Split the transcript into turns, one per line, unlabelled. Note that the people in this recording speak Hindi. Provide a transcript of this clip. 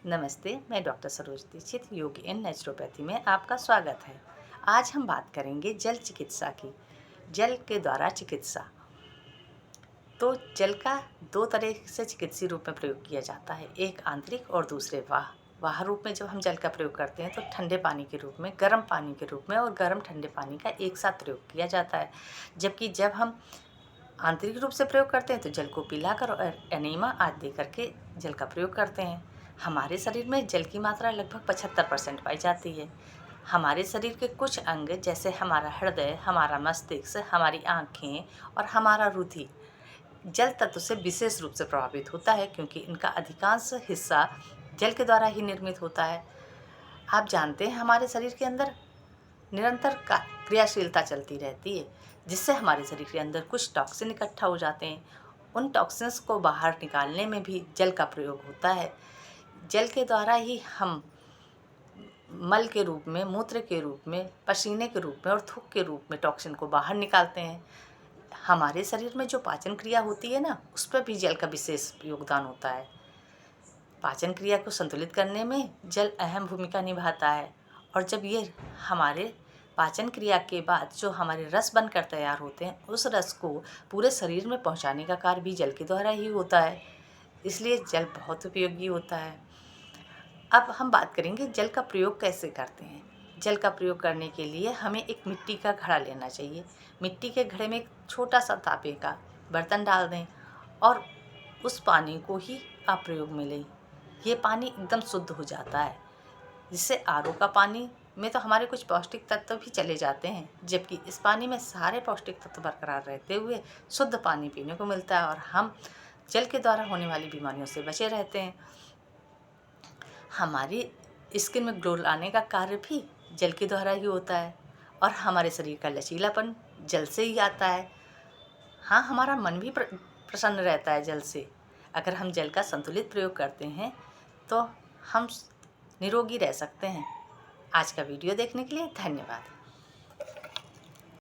नमस्ते, मैं डॉक्टर सरोज दीक्षित, योग एंड नेचुरोपैथी में आपका स्वागत है। आज हम बात करेंगे जल चिकित्सा की। जल के द्वारा चिकित्सा। तो जल का दो तरह से चिकित्सीय रूप में प्रयोग किया जाता है, एक आंतरिक और दूसरे वाह रूप में। जब हम जल का प्रयोग करते हैं तो ठंडे पानी के रूप में, गर्म पानी के रूप में और गर्म ठंडे पानी का एक साथ प्रयोग किया जाता है। जबकि जब हम आंतरिक रूप से प्रयोग करते हैं तो जल को पिलाकर और एनीमा आदि दे करके जल का प्रयोग करते हैं। हमारे शरीर में जल की मात्रा लगभग 75% पाई जाती है। हमारे शरीर के कुछ अंग जैसे हमारा हृदय, हमारा मस्तिष्क, हमारी आँखें और हमारा रुधिर जल तत्व से विशेष रूप से प्रभावित होता है, क्योंकि इनका अधिकांश हिस्सा जल के द्वारा ही निर्मित होता है। आप जानते हैं हमारे शरीर के अंदर निरंतर क्रियाशीलता चलती रहती है, जिससे हमारे शरीर के अंदर कुछ टॉक्सिन इकट्ठा हो जाते हैं। उन टॉक्सिन्स को बाहर निकालने में भी जल का प्रयोग होता है। जल के द्वारा ही हम मल के रूप में, मूत्र के रूप में, पसीने के रूप में और थूक के रूप में टॉक्सिन को बाहर निकालते हैं। हमारे शरीर में जो पाचन क्रिया होती है ना, उस पर भी जल का विशेष योगदान होता है। पाचन क्रिया को संतुलित करने में जल अहम भूमिका निभाता है। और जब ये हमारे पाचन क्रिया के बाद जो हमारे रस बनकर तैयार होते हैं, उस रस को पूरे शरीर में पहुंचाने का कार्य भी जल के द्वारा ही होता है। इसलिए जल बहुत उपयोगी होता है। अब हम बात करेंगे जल का प्रयोग कैसे करते हैं। जल का प्रयोग करने के लिए हमें एक मिट्टी का घड़ा लेना चाहिए। मिट्टी के घड़े में एक छोटा सा तांबे का बर्तन डाल दें और उस पानी को ही आप प्रयोग में लें। ये पानी एकदम शुद्ध हो जाता है, जिससे आरओ का पानी में तो हमारे कुछ पौष्टिक तत्व भी चले जाते हैं, जबकि इस पानी में सारे पौष्टिक तत्व बरकरार रहते हुए शुद्ध पानी पीने को मिलता है और हम जल के द्वारा होने वाली बीमारियों से बचे रहते हैं। हमारी स्किन में ग्लो लाने का कार्य भी जल के द्वारा ही होता है और हमारे शरीर का लचीलापन जल से ही आता है। हाँ, हमारा मन भी प्रसन्न रहता है जल से। अगर हम जल का संतुलित प्रयोग करते हैं तो हम निरोगी रह सकते हैं। आज का वीडियो देखने के लिए धन्यवाद।